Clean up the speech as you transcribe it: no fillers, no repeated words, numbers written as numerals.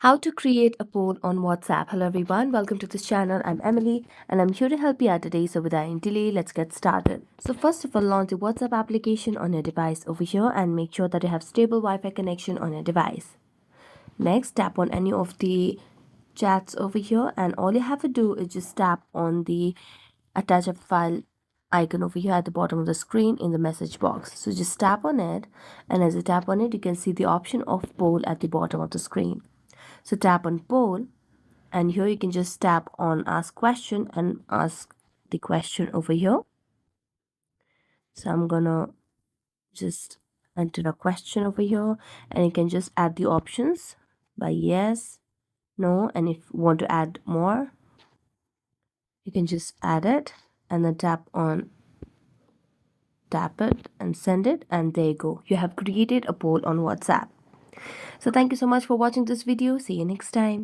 How to create a poll on WhatsApp. Hello everyone, welcome to this channel. I'm Emily and I'm here to help you out today. So without any delay, let's get started. So first of all, launch the WhatsApp application on your device over here and make sure that you have stable Wi-Fi connection on your device. Next, tap on any of the chats over here and all you have to do is just tap on the attach a file icon over here at the bottom of the screen in the message box. So just tap on it, and as you tap on it, you can see the option of poll at the bottom of the screen. So tap on poll, and here you can just tap on ask question and ask the question over here. So I'm gonna just enter a question over here, and you can just add the options by yes, no, and if you want to add more, you can just add it and then tap it and send it, and there you go, you have created a poll on WhatsApp. So thank you so much for watching this video. See you next time.